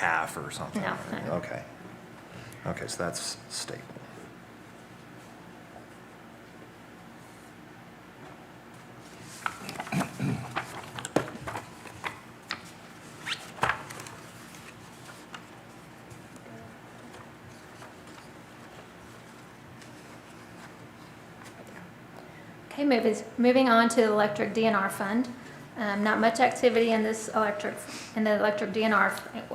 half or something. No. Okay. Okay, so that's stable. Okay, moving on to the electric DNR fund. Not much activity in the electric DNR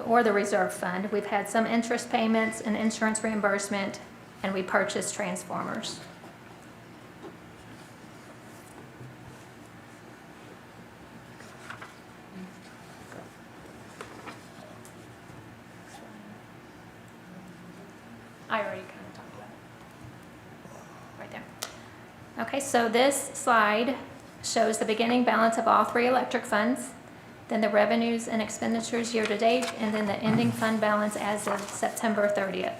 or the reserve fund. We've had some interest payments and insurance reimbursement, and we purchased transformers. I already kind of talked about it. Right there. Okay, so this slide shows the beginning balance of all three electric funds, then the revenues and expenditures year to date, and then the ending fund balance as of September 30th.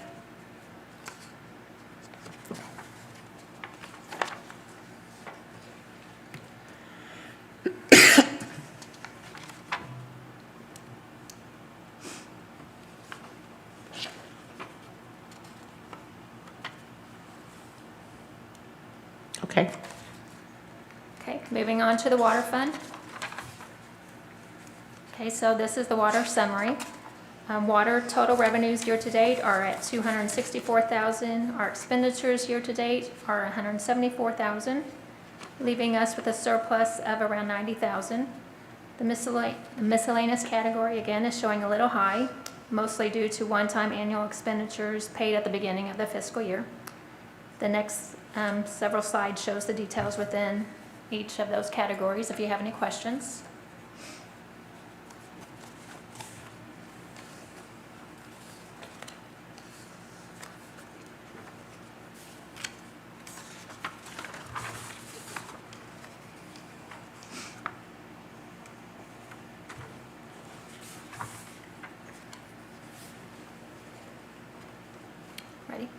Okay. Okay, moving on to the water fund. Okay, so this is the water summary. Water total revenues year to date are at $264,000. Our expenditures year to date are $174,000, leaving us with a surplus of around $90,000. The miscellaneous category again is showing a little high, mostly due to one-time annual expenditures paid at the beginning of the fiscal year. The next several slides shows the details within each of those categories if you have any questions. Ready?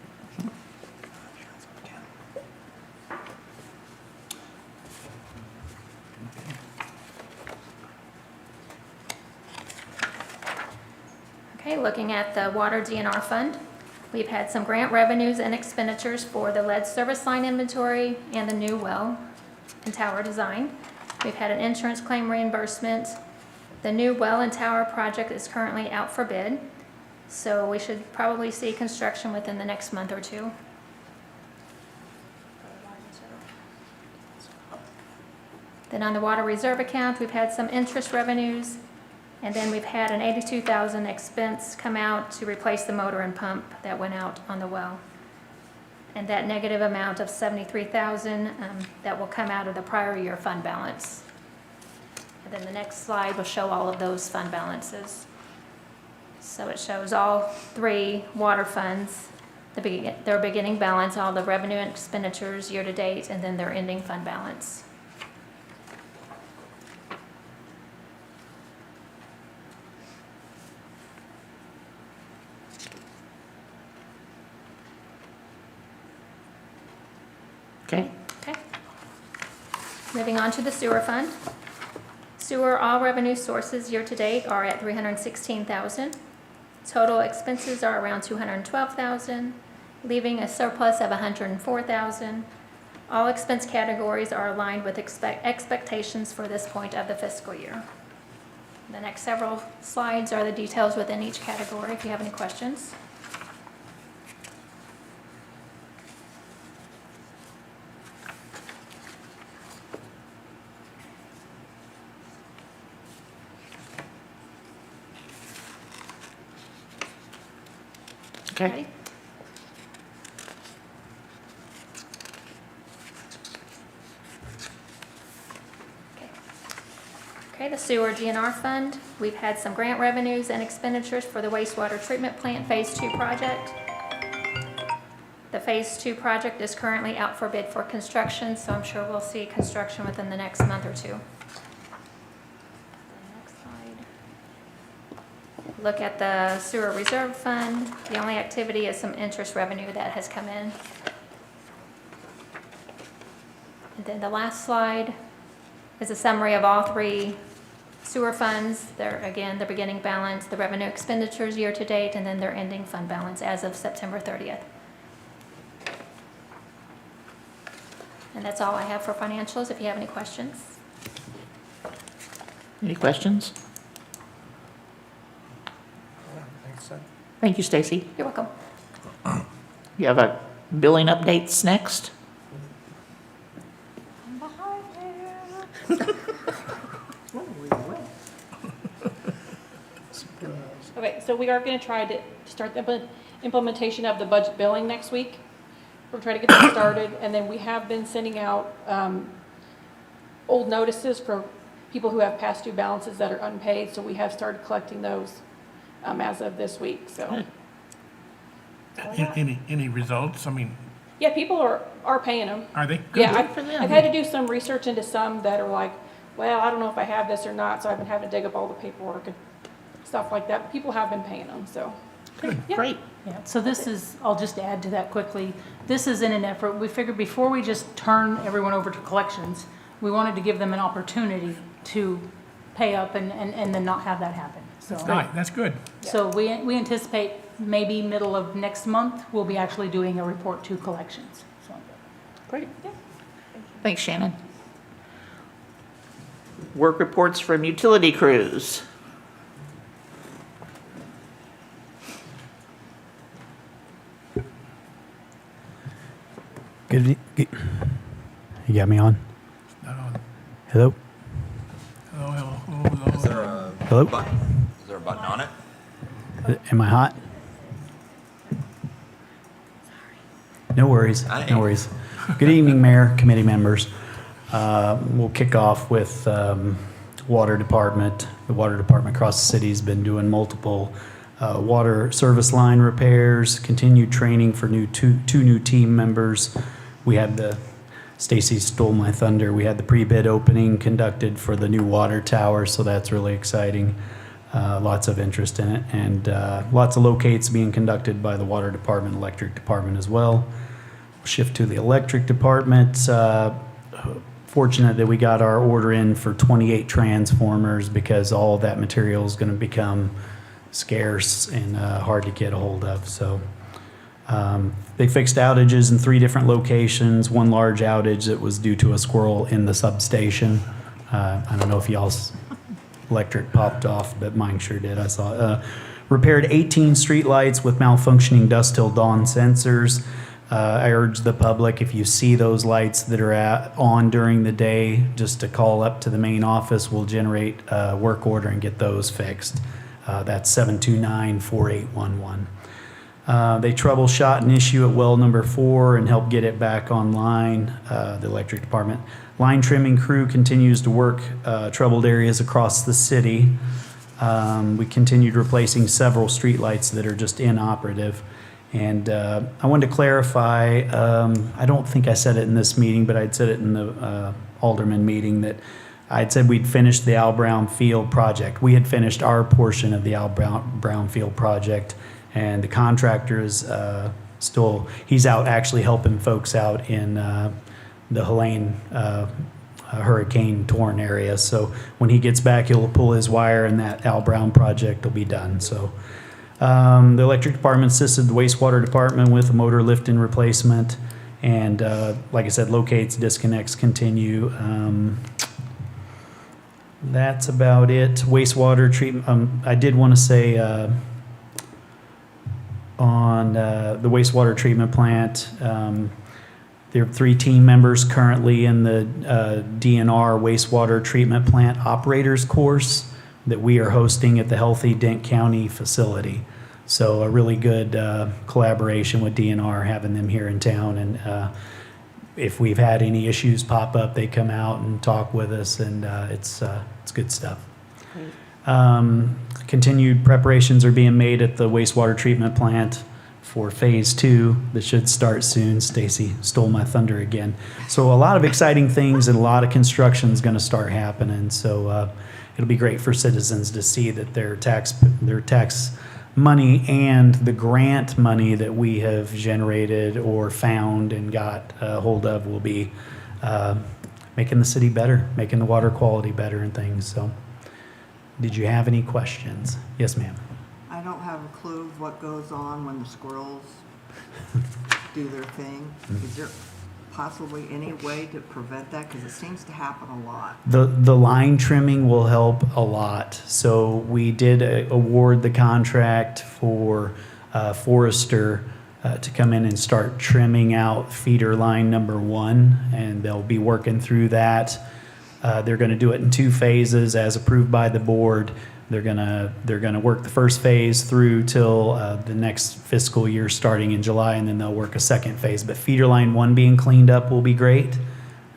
Okay, looking at the water DNR fund, we've had some grant revenues and expenditures for the lead service line inventory and the new well and tower design. We've had an insurance claim reimbursement. The new well and tower project is currently out for bid, so we should probably see construction within the next month or two. Then on the water reserve account, we've had some interest revenues, and then we've had an $82,000 expense come out to replace the motor and pump that went out on the well. And that negative amount of $73,000 that will come out of the prior year fund balance. And then the next slide will show all of those fund balances. So it shows all three water funds, their beginning balance, all the revenue and expenditures year to date, and then their ending fund balance. Okay. Okay. Moving on to the sewer fund. Sewer all revenue sources year to date are at $316,000. Total expenses are around $212,000, leaving a surplus of $104,000. All expense categories are aligned with expectations for this point of the fiscal year. The next several slides are the details within each category if you have any questions. Okay. Ready? Okay, the sewer DNR fund. We've had some grant revenues and expenditures for the wastewater treatment plant Phase 2 project. The Phase 2 project is currently out for bid for construction, so I'm sure we'll see construction within the next month or two. Next slide. Look at the sewer reserve fund. The only activity is some interest revenue that has come in. And then the last slide is a summary of all three sewer funds, their beginning balance, the revenue expenditures year-to-date, and then their ending fund balance as of September 30th. And that's all I have for financials, if you have any questions. Any questions? Thanks, Sid. Thank you, Stacy. You're welcome. You have a billing updates next? Okay, so we are going to try to start the implementation of the budget billing next week. We'll try to get that started, and then we have been sending out old notices for people who have past due balances that are unpaid, so we have started collecting those as of this week, so. Any results? I mean, Yeah, people are paying them. are they? Yeah, Good for them. I've had to do some research into some that are like, well, I don't know if I have this or not, so I've been having to dig up all the paperwork and stuff like that. But people have been paying them, so. Yeah. Great. Yeah, so this is, I'll just add to that quickly. This is in an effort, we figured before we just turn everyone over to collections, we wanted to give them an opportunity to pay up and then not have that happen. That's good. So we anticipate maybe middle of next month, we'll be actually doing a report to collections. So Great. Thanks, Shannon. Work reports from utility crews. Good. You got me on? Not on. Hello? Hello. Is there a Hello? button? Is there a button on it? Am I hot? No worries. Hi. No worries. Good evening, Mayor, committee members. We'll kick off with Water Department. The Water Department across the city has been doing multiple water service line repairs, continued training for two new team members. We had Stacy stole my thunder. We had the pre-bid opening conducted for the new water tower, so that's really exciting. Lots of interest in it, and lots of locates being conducted by the Water Department, Electric Department as well. Shift to the Electric Department. Fortunate that we got our order in for 28 transformers because all of that material is going to become scarce and hard to get a hold of. So they fixed outages in 3 different locations. One large outage that was due to a squirrel in the substation. I don't know if y'all's electric popped off, but mine sure did. I saw it. Repaired 18 streetlights with malfunctioning dusk till dawn sensors. I urge the public, if you see those lights that are on during the day, just to call up to the main office. We'll generate a work order and get those fixed. That's 729-4811. They troubleshot an issue at well number 4 and helped get it back online. The Electric Department line trimming crew continues to work troubled areas across the city. We continued replacing several streetlights that are just inoperative. And I wanted to clarify, I don't think I said it in this meeting, but I'd said it in the Alderman meeting, that I'd said we'd finished the Al Brown Field project. We had finished our portion of the Al Brown Field project, and the contractor is he's out actually helping folks out in the Helene hurricane torn area. So when he gets back, he'll pull his wire and that Al Brown project will be done. So the Electric Department assisted the Wastewater Department with a motor lift and replacement. And like I said, locates, disconnects continue. That's about it. Wastewater treatment. I did want to say on the wastewater treatment plant, there are 3 team members currently in the DNR wastewater treatment plant operators course that we are hosting at the Healthy Dent County facility. So a really good collaboration with DNR, having them here in town. And if we've had any issues pop up, they come out and talk with us, and it's good stuff. Continued preparations are being made at the wastewater treatment plant for phase 2 that should start soon. Stacy stole my thunder again. So a lot of exciting things, and a lot of construction is going to start happening. So it'll be great for citizens to see that their tax money and the grant money that we have generated or found and got a hold of will be making the city better, making the water quality better and things. So Did you have any questions? Yes, ma'am. I don't have a clue of what goes on when the squirrels do their thing. Is there possibly any way to prevent that? Because it seems to happen a lot. The line trimming will help a lot. So we did award the contract for Forrester to come in and start trimming out feeder line number 1, and they'll be working through that. They're going to do it in 2 phases as approved by the board. They're gonna work the first phase through till the next fiscal year starting in July, and then they'll work a second phase. But feeder line 1 being cleaned up will be great.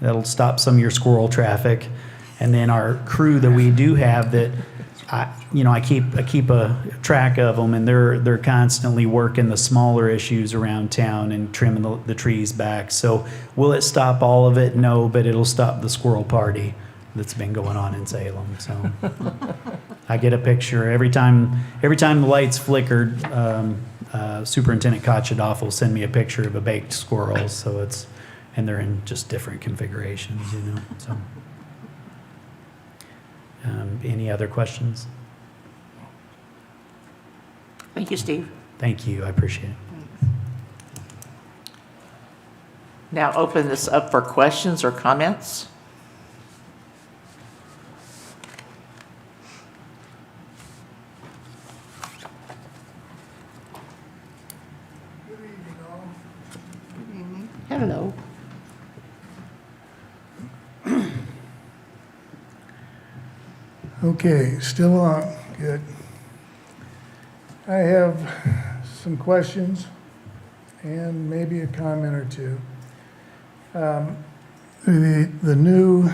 That'll stop some of your squirrel traffic. And then our crew that we do have that, I keep a track of them, and they're constantly working the smaller issues around town and trimming the trees back. So will it stop all of it? No, but it'll stop the squirrel party that's been going on in Salem. So I get a picture every time the lights flickered. Superintendent Kochadoff will send me a picture of a baked squirrel. So and they're in just different configurations, So, any other questions? Thank you, Steve. Thank you. I appreciate it. Thanks. Now open this up for questions or comments. Good evening. Hello. Okay, still on, good. I have some questions and maybe a comment or two. The new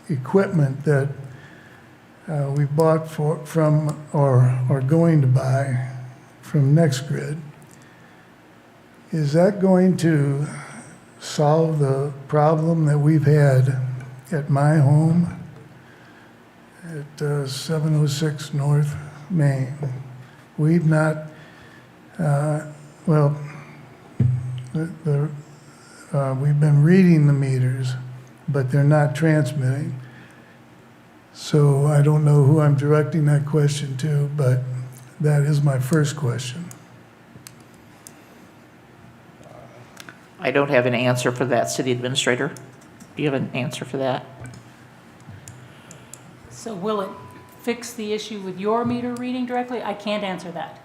equipment that we bought from or are going to buy from NextGrid, is that going to solve the problem that we've had at my home at 706 North Main? We've not, we've been reading the meters, but they're not transmitting. So I don't know who I'm directing that question to, but that is my first question. I don't have an answer for that, City Administrator. Do you have an answer for that? So will it fix the issue with your meter reading directly? I can't answer that,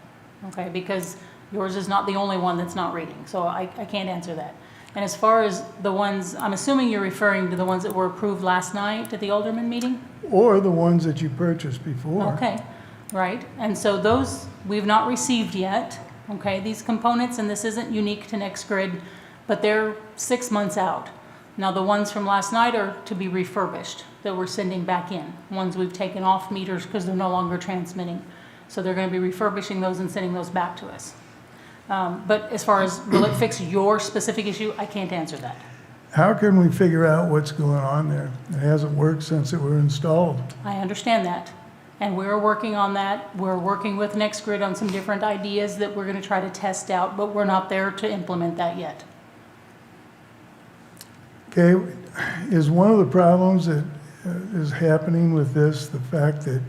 okay, because yours is not the only one that's not reading, so I can't answer that. And as far as the ones, I'm assuming you're referring to the ones that were approved last night at the Alderman meeting? Or the ones that you purchased before. Okay, right, and so those we've not received yet, okay, these components, and this isn't unique to NextGrid, but they're 6 months out. Now, the ones from last night are to be refurbished, that we're sending back in. Ones we've taken off meters because they're no longer transmitting. So they're going to be refurbishing those and sending those back to us. But as far as will it fix your specific issue, I can't answer that. How can we figure out what's going on there? It hasn't worked since it were installed. I understand that. And we're working on that. We're working with NextGrid on some different ideas that we're going to try to test out, but we're not there to implement that yet. Okay, is one of the problems that is happening with this the fact that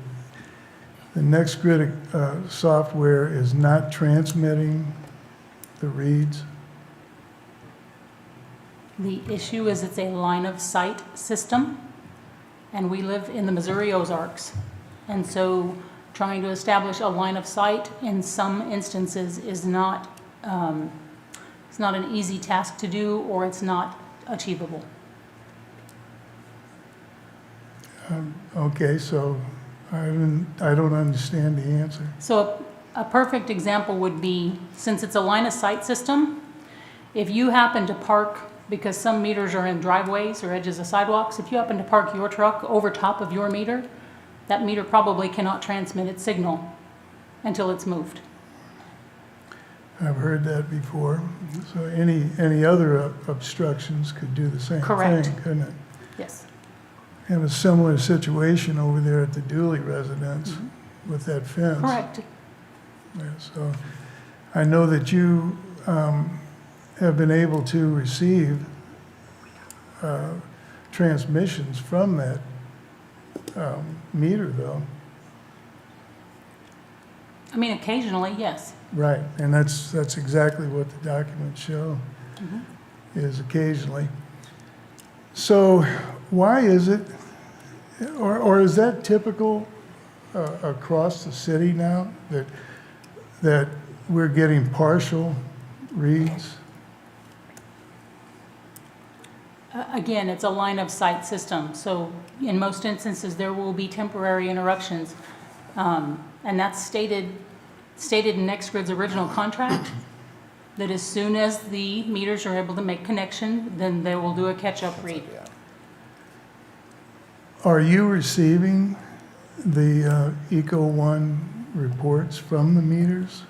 the NextGrid software is not transmitting the reads? The issue is it's a line of sight system, and we live in the Missouri Ozarks. And so trying to establish a line of sight in some instances is not, it's not an easy task to do, or it's not achievable. Okay, so I don't understand the answer. So a perfect example would be, since it's a line of sight system, if you happen to park, because some meters are in driveways or edges of sidewalks, if you happen to park your truck over top of your meter, that meter probably cannot transmit its signal until it's moved. I've heard that before. So any other obstructions could do the same Correct. thing, couldn't it? Yes. Have a similar situation over there at the Dooley residence with that fence. Correct. Yeah, so I know that you have been able to receive transmissions from that meter, though. I mean, occasionally, yes. Right, and that's exactly what the documents show, is occasionally. So why is it, or is that typical across the city now, that we're getting partial reads? Again, it's a line of sight system, so in most instances, there will be temporary interruptions. And that's stated in NextGrid's original contract, that as soon as the meters are able to make connection, then they will do a catch-up read. Are you receiving the Eco One reports from the meters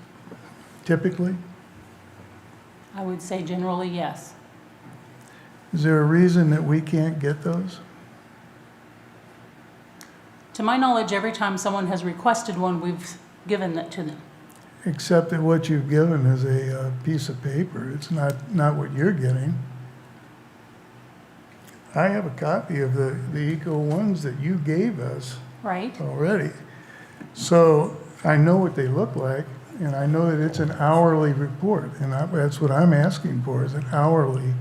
typically? I would say generally, yes. Is there a reason that we can't get those? To my knowledge, every time someone has requested one, we've given that to them. Except that what you've given is a piece of paper. It's not what you're getting. I have a copy of the Eco Ones that you gave us Right? already. So I know what they look like, and I know that it's an hourly report, and that's what I'm asking for, is an hourly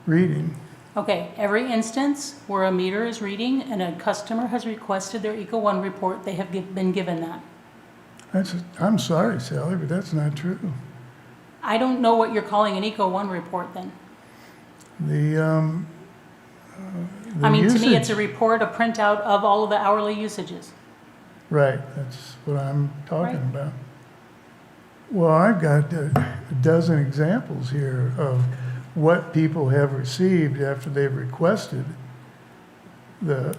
reading. Okay, every instance where a meter is reading and a customer has requested their Eco One report, they have been given that. I'm sorry, Sally, but that's not true. I don't know what you're calling an Eco One report then. The I mean, to me, it's usage- a report, a printout of all of the hourly usages. Right, that's what I'm talking Right. about. Well, I've got a dozen examples here of what people have received after they've requested the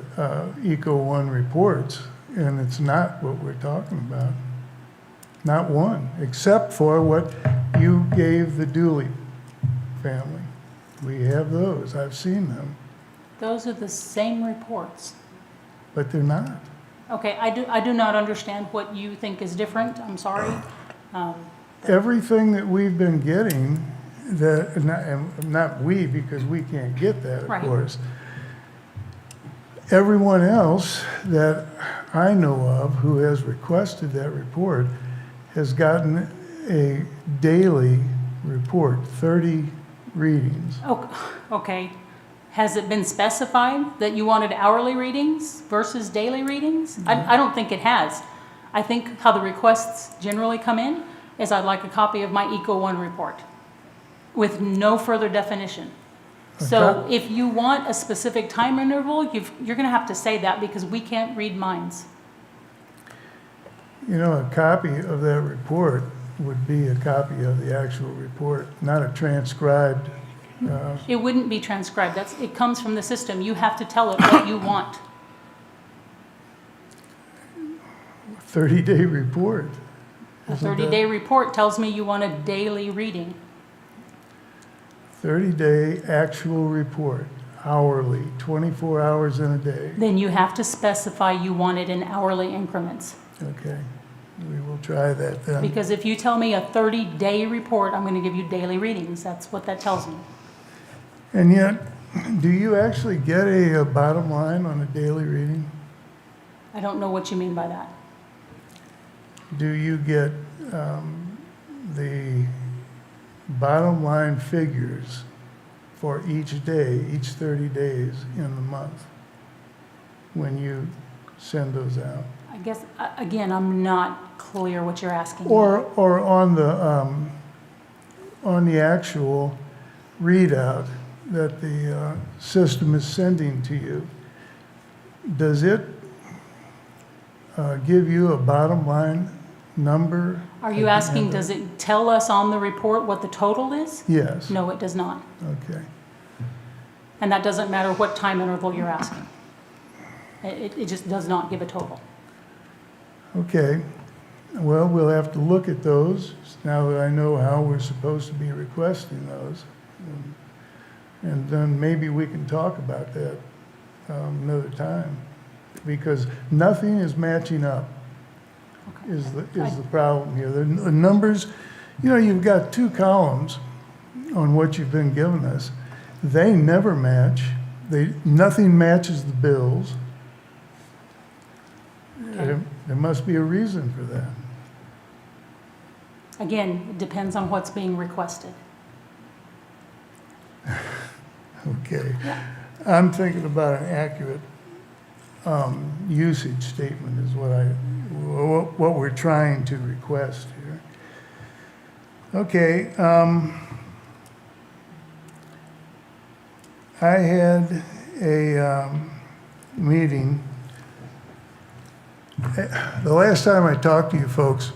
Eco One reports, and it's not what we're talking about. Not one, except for what you gave the Dooley family. We have those, I've seen them, Those are the same reports. but they're not. Okay, I do not understand what you think is different, I'm sorry. Everything that we've been getting, and not we, because we can't get that, of Right. course. Everyone else that I know of who has requested that report has gotten a daily report, 30 readings. Okay, has it been specified that you wanted hourly readings versus daily readings? I don't think it has. I think how the requests generally come in is I'd like a copy of my Eco One report with no further definition. So Okay. if you want a specific time interval, you're gonna have to say that because we can't read minds. You know, a copy of that report would be a copy of the actual report, not a transcribed, It wouldn't be transcribed, it comes from the system. You have to tell it what you want. 30-day report. A Isn't that- 30-day report tells me you want a daily reading. 30-day actual report, hourly, 24 hours in a day. Then you have to specify you want it in hourly increments. Okay, we will try that then. Because if you tell me a 30-day report, I'm going to give you daily readings. That's what that tells me. And yet, do you actually get a bottom line on a daily reading? I don't know what you mean by that. Do you get the bottom line figures for each day, each 30 days in the month, when you send those out? I guess, again, I'm not clear what you're asking. Or on the actual readout that the system is sending to you, does it give you a bottom line number? Are you at the asking, end of- does it tell us on the report what the total is? Yes. No, it does not. Okay. And that doesn't matter what time interval you're asking. It just does not give a total. Okay. Well, we'll have to look at those now that I know how we're supposed to be requesting those. And then maybe we can talk about that another time. Because nothing is matching up is the problem here. The numbers, you know, you've got two columns on what you've been giving us. They never match. Nothing matches the bills. There must be a reason for that. Again, it depends on what's being requested. Okay. I'm thinking about an accurate usage statement is what we're trying to request here. Okay. I had a meeting. The last time I talked to you folks,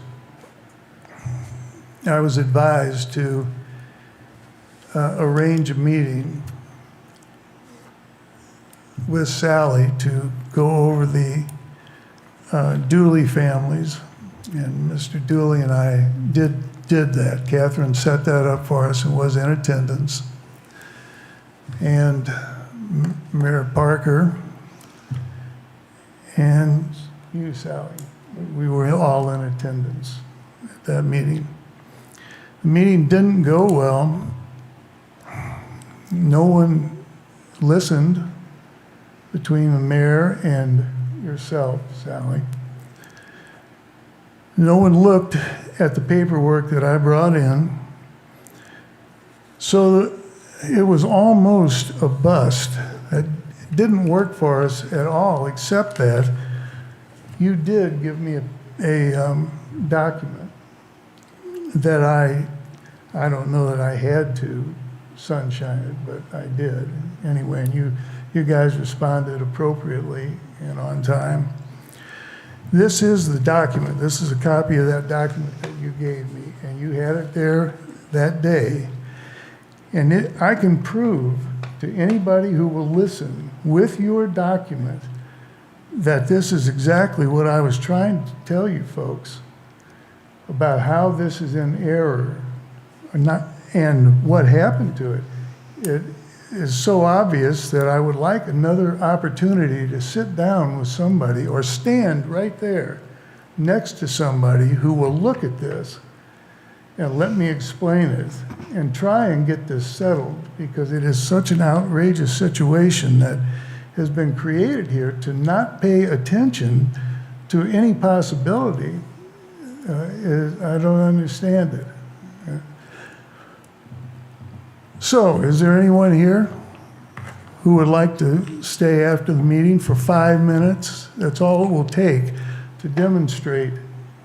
I was advised to arrange a meeting with Sally to go over the Dooley families. And Mr. Dooley and I did that. Catherine set that up for us and was in attendance. And Mayor Parker and you, Sally, we were all in attendance at that meeting. The meeting didn't go well. No one listened between the mayor and yourself, Sally. No one looked at the paperwork that I brought in. So it was almost a bust. It didn't work for us at all, except that you did give me a document that I don't know that I had to sunshine it, but I did anyway. And you guys responded appropriately and on time. This is the document. This is a copy of that document that you gave me, and you had it there that day. And I can prove to anybody who will listen with your document that this is exactly what I was trying to tell you folks about how this is in error and what happened to it. It is so obvious that I would like another opportunity to sit down with somebody or stand right there next to somebody who will look at this and let me explain it and try and get this settled, because it is such an outrageous situation that has been created here to not pay attention to any possibility. I don't understand it. So, is there anyone here who would like to stay after the meeting for 5 minutes? That's all it will take to demonstrate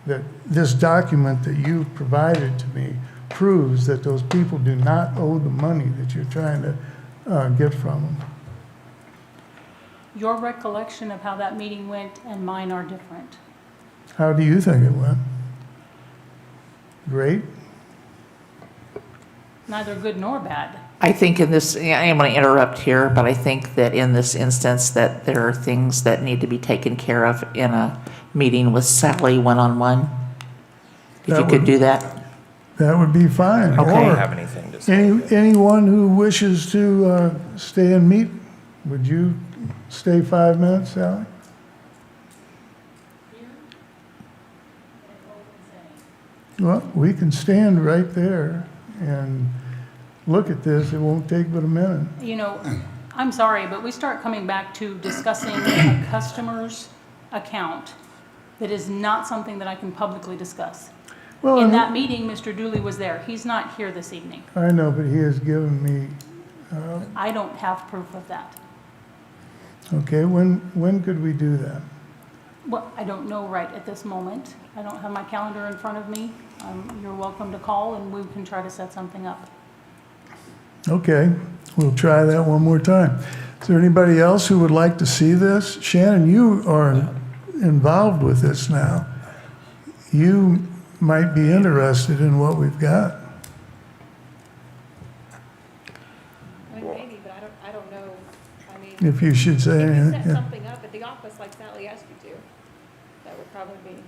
that this document that you provided to me proves that those people do not owe the money that you're trying to get from them. Your recollection of how that meeting went and mine are different. How do you think it went? Great? Neither good nor bad. I think in this, I am going to interrupt here, but I think that in this instance that there are things that need to be taken care of in a meeting with Sally one-on-one. If That you could would- do that. That would be fine. Okay. I don't Or have anything to say. anyone who wishes to stay and meet, would you stay 5 minutes, Sally? Well, we can stand right there and look at this. It won't take but a minute. You know, I'm sorry, but we start coming back to discussing a customer's account that is not something that I can publicly discuss. Well, In that meeting, Mr. Dooley was there. He's not here this evening. I know, but he has given me, I don't have proof of that. okay, when could we do that? Well, I don't know right at this moment. I don't have my calendar in front of me. You're welcome to call and we can try to set something up. Okay, we'll try that one more time. Is there anybody else who would like to see this? Shannon, you are involved with this now. You might be interested in what we've got. I mean, maybe, but I don't know. I mean, If you should say if you anything. set yeah. something up at the office like Sally asked you to, that would probably be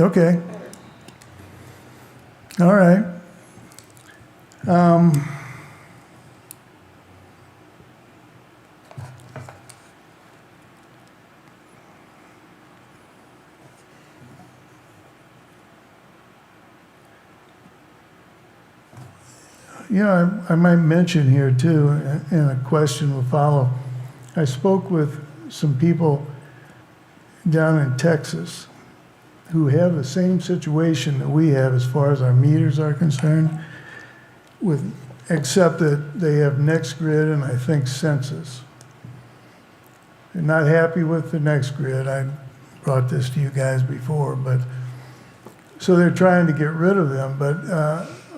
Okay, better. all right. You know, I might mention here too, and a question will follow. I spoke with some people down in Texas, who have the same situation that we have as far as our meters are concerned, except that they have NextGrid and I think Census. They're not happy with the NextGrid. I brought this to you guys before, but, so they're trying to get rid of them, but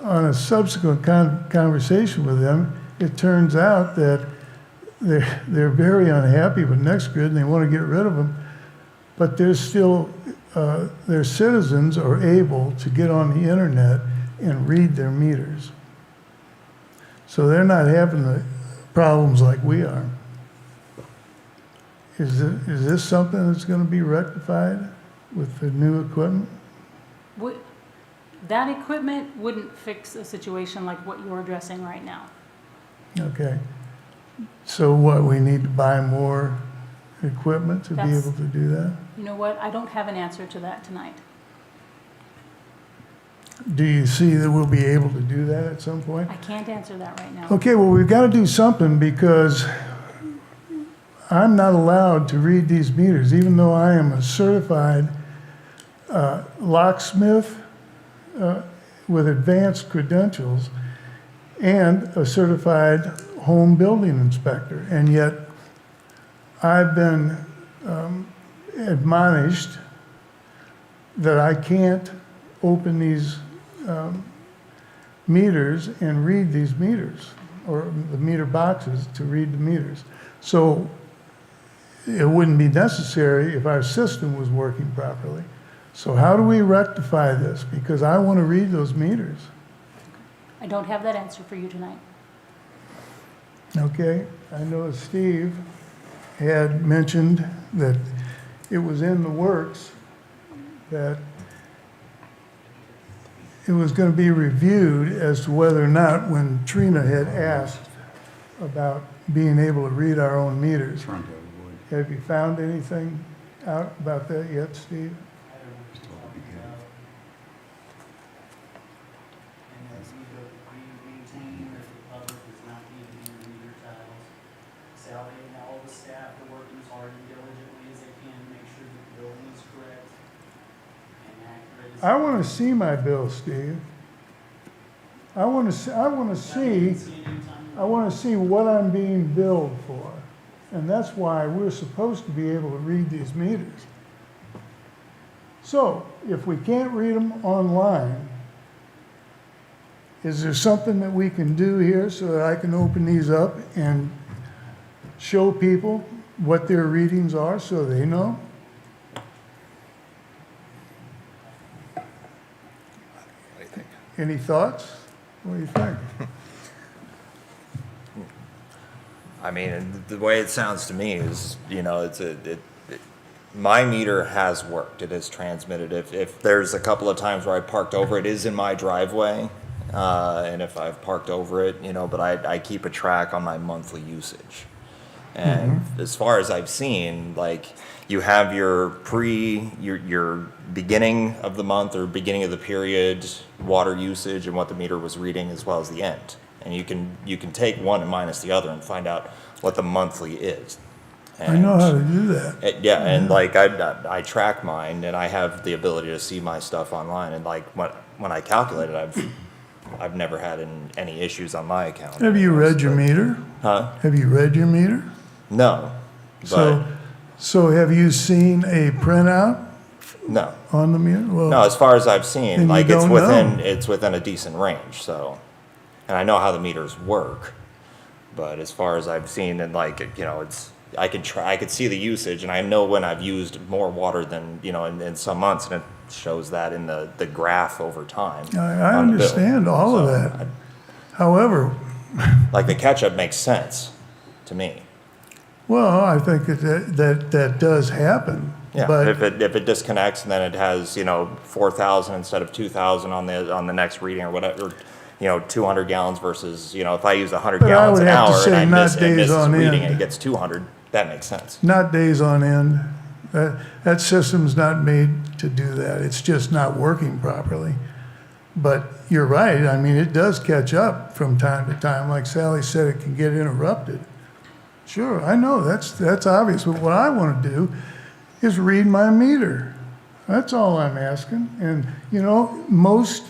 on a subsequent conversation with them, it turns out that they're very unhappy with NextGrid and they want to get rid of them, but there's still, their citizens are able to get on the internet and read their meters. So they're not having the problems like we are. Is this something that's going to be rectified with the new equipment? That equipment wouldn't fix a situation like what you're addressing right now. Okay. So what, we need to buy more equipment to be That's- able to do that? You know what? I don't have an answer to that tonight. Do you see that we'll be able to do that at some point? I can't answer that right now. Okay, well, we've got to do something because I'm not allowed to read these meters, even though I am a certified locksmith with advanced credentials and a certified home building inspector. And yet I've been admonished that I can't open these meters and read these meters, or the meter boxes to read the meters. So it wouldn't be necessary if our system was working properly. So how do we rectify this? Because I want to read those meters, I don't have that answer for you tonight. okay? I know Steve had mentioned that it was in the works, that it was going to be reviewed as to whether or not, when Trina had asked about being able to read our own meters. Have you found anything out about that yet, Steve? And as we maintain that the public does not need to be reader titles. Sally and all the staff are working as hard and diligently as they can to make sure that the building is correct and accurate. I want to see my bill, Steve. I want to see what I'm being billed for. And that's why we're supposed to be able to read these meters. So if we can't read them online, is there something that we can do here so that I can open these up and show people what their readings are so they know? Any thoughts? What do you think? I mean, the way it sounds to me is, you know, my meter has worked. It has transmitted. If there's a couple of times where I parked over, it is in my driveway. And if I've parked over it, you know, but I keep a track on my monthly usage. And as far as I've seen, like, you have your beginning of the month or beginning of the period water usage and what the meter was reading, as well as the end. And you can take one and minus the other and find out what the monthly is. I know how to do that. Yeah, and like I track mine, and I have the ability to see my stuff online. And like when I calculate it, I've never had any issues on my account. Have you read your meter? Huh? Have you read your meter? No, but So have you seen a printout no. on the meter? Well, No, as far as I've seen, then like you it's don't within know. it's within a decent range. So, and I know how the meters work, but as far as I've seen, and like you know, I could see the usage, and I know when I've used more water than you know in some months, and it shows that in the graph over time. I on the bill. understand all of So, that. However, like the catch up makes sense to me. well, I think that does happen. Yeah, But if it disconnects and then it has, you know, 4,000 instead of 2,000 on the next reading or whatever, you know, 200 gallons versus, you know, if I use 100 But I gallons would an have to hour say and I not miss days this on reading end. and it gets 200, that makes sense. not days on end. That system's not made to do that. It's just not working properly. But you're right. I mean, it does catch up from time to time. Like Sally said, it can get interrupted. Sure, I know, that's obvious. But what I want to do is read my meter. That's all I'm asking. And, you know, most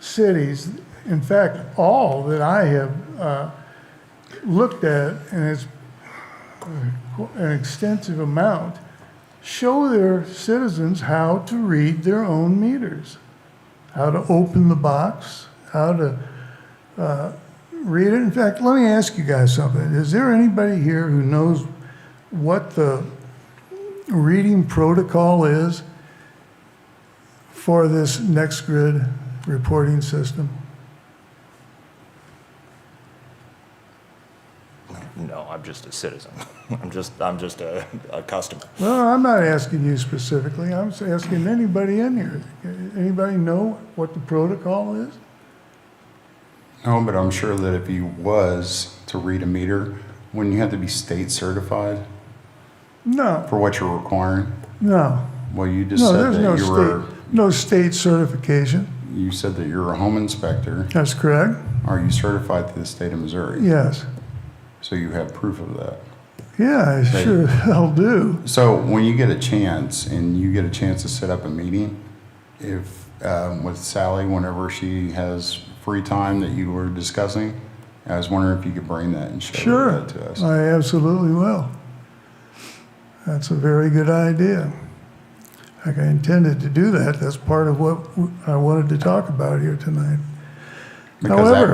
cities, in fact, all that I have looked at, and it's an extensive amount, show their citizens how to read their own meters, how to open the box, how to read it. In fact, let me ask you guys something. Is there anybody here who knows what the reading protocol is for this NextGrid reporting system? No, I'm just a citizen. I'm just a customer. Well, I'm not asking you specifically. I'm just asking anybody in here. Anybody know what the protocol is? No, but I'm sure that if you was to read a meter, wouldn't you have to be state certified No, for what you're requiring? no. Well, you just No, said there's no that you were, no state certification. you said that you're a home inspector. That's correct. Are you certified through the state of Missouri? Yes. So you have proof of that. Yeah, I Hey. sure hell do. So when you get a chance and you get a chance to set up a meeting, if, with Sally, whenever she has free time that you were discussing, I was wondering if you could bring that and show Sure. that to us. I absolutely will. That's a very good idea. Like I intended to do that. That's part of what I wanted to talk about here tonight. Because However-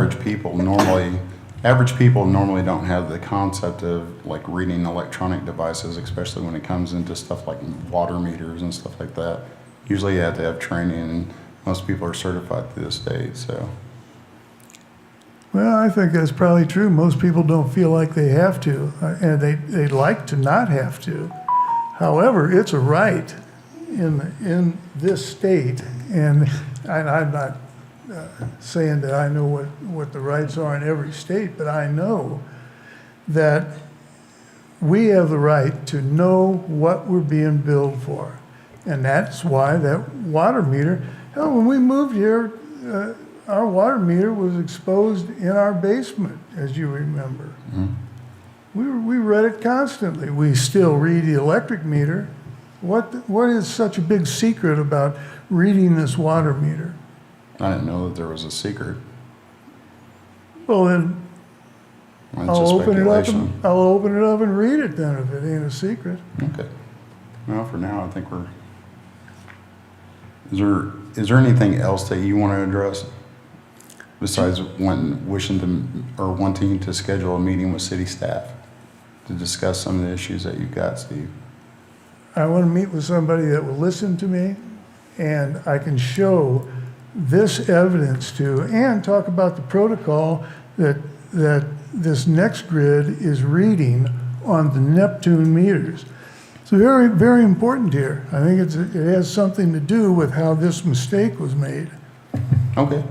average people normally don't have the concept of like reading electronic devices, especially when it comes into stuff like water meters and stuff like that. Usually you have to have training, and most people are certified through the state, so. Well, I think that's probably true. Most people don't feel like they have to, and they'd like to not have to. However, it's a right in this state, and I'm not saying that I know what the rights are in every state, but I know that we have the right to know what we're being billed for. And that's why that water meter, hell, when we moved here, our water meter was exposed in our basement, as you remember. We read it constantly. We still read the electric meter. What is such a big secret about reading this water meter? I didn't know that there was a secret. Well, then It's I'll a open it up speculation. and I'll open it up and read it then if it ain't a secret. Okay. Well, for now, I think is there anything else that you want to address? Besides wanting to schedule a meeting with city staff to discuss some of the issues that you've got, Steve? I want to meet with somebody that will listen to me and I can show this evidence to and talk about the protocol that this NextGrid is reading on the Neptune meters. It's very, very important here. I think it has something to do with how this mistake was made. Okay.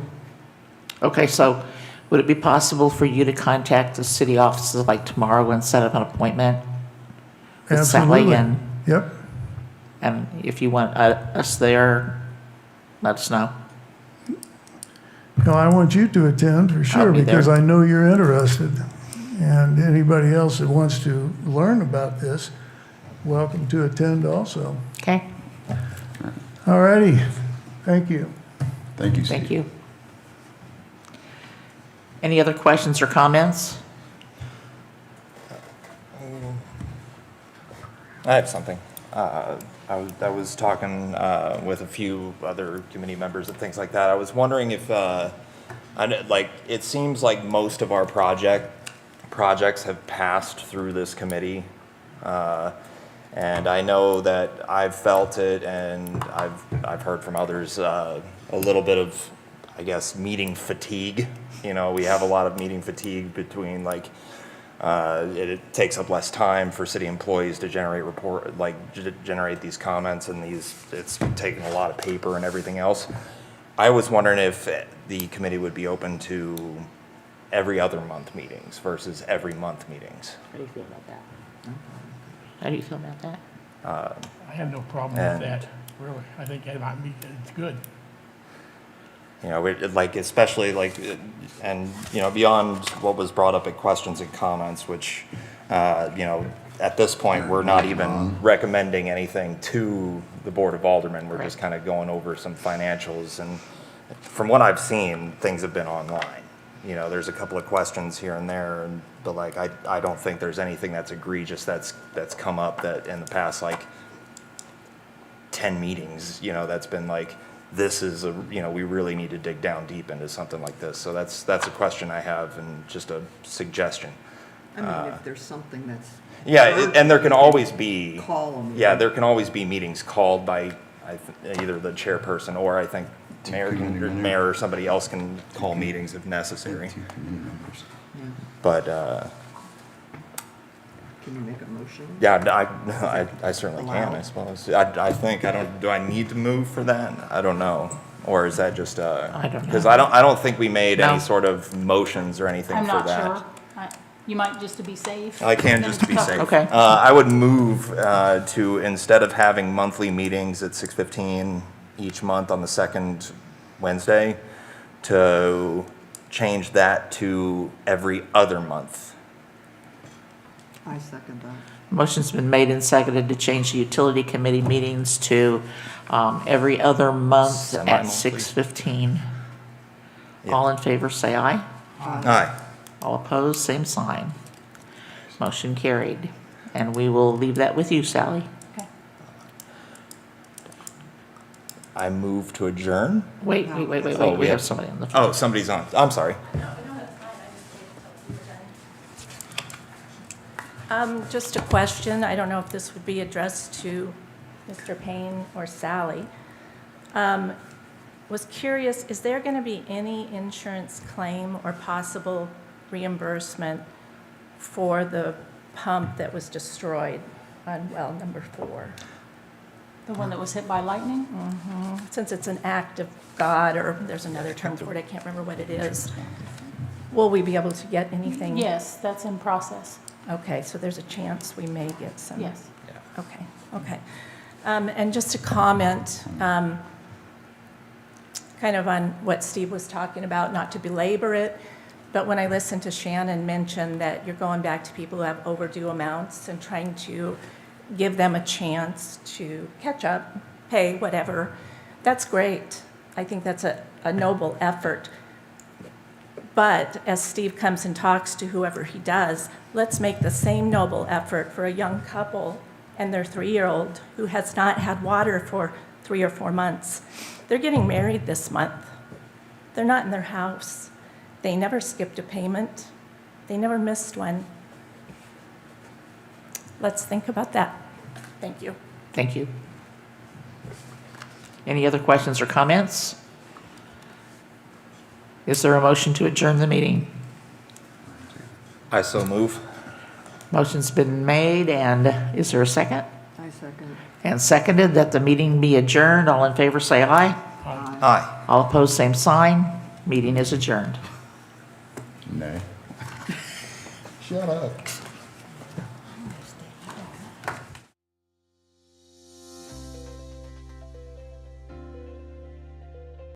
Okay, so would it be possible for you to contact the city offices like tomorrow and set up an appointment with Sally? Absolutely. Yep. And if you want us there, let us know. No, I want you to attend for sure be there. because I know you're interested. And anybody else that wants to learn about this, welcome to attend also. Okay, All righty. Thank you. Thank you, Steve. thank you. Any other questions or comments? I have something. I was talking with a few other committee members and things like that. I was wondering if, it seems like most of our projects have passed through this committee. And I know that I've felt it, and I've heard from others a little bit of, I guess, meeting fatigue. You know, we have a lot of meeting fatigue between it takes up less time for city employees to generate these comments, and it's taking a lot of paper and everything else. I was wondering if the committee would be open to every other month meetings versus every month meetings. How do you feel about that? How do you feel about that? I have no problem And- with that, really. I think it's good. You know, especially and, beyond what was brought up at questions and comments, which, at this point, we're not even recommending anything to the Board of Aldermen. We're just kind of going over some financials, and from what I've seen, things have been online. You know, there's a couple of questions here and there, but like, I don't think there's anything that's egregious that's come up that in the past, like, 10 meetings, you know, that's been like, this is a, you know, we really need to dig down deep into something like this. So that's a question I have and just a suggestion. I mean, if there's something that's. Yeah, and there can always be. Call them. Yeah, there can always be meetings called by either the chairperson or I think mayor or somebody else can call meetings if necessary. Yeah. But, Can you make a motion? yeah, I certainly can, I suppose. I think, do I need to move for that? I don't know. Or is that just, I don't know. because I don't think we made No. any sort of motions or anything I'm for not that. sure. You might just to be safe. I can Then just to be cover- safe. Okay. I would move to, instead of having monthly meetings at 6:15 each month on the second Wednesday, to change that to every other month. I second that. Motion's been made and seconded to change the utility committee meetings to every other month at Semi-monthly. 6:15. Yeah. All in favor, say aye. Aye. All opposed, same sign. Motion carried. And we will leave that with you, Sally. Okay. I move to adjourn. Wait, Oh, we we have have- somebody on the phone. Oh, somebody's on. I'm sorry. Just a question, I don't know if this would be addressed to Mr. Payne or Sally. Was curious, is there going to be any insurance claim or possible reimbursement for the pump that was destroyed on well number 4? The one that was hit by lightning? Since it's an act of God, or there's another term for it, I can't remember what it is, will we be able to get anything? Yes, that's in process. Okay, so there's a chance we may get some? Yes. Okay, okay. And just to comment, kind of on what Steve was talking about, not to belabor it, but when I listened to Shannon mention that you're going back to people who have overdue amounts and trying to give them a chance to catch up, pay, whatever, that's great. I think that's a noble effort. But as Steve comes and talks to whoever he does, let's make the same noble effort for a young couple and their 3-year-old who has not had water for 3 or 4 months. They're getting married this month. They're not in their house. They never skipped a payment. They never missed one. Let's think about that. Thank you. Thank you. Any other questions or comments? Is there a motion to adjourn the meeting? I so move. Motion's been made, and is there a second? I second. And seconded that the meeting be adjourned. All in favor, say aye. Aye. All opposed, same sign. Meeting is adjourned. Nay. Shut up.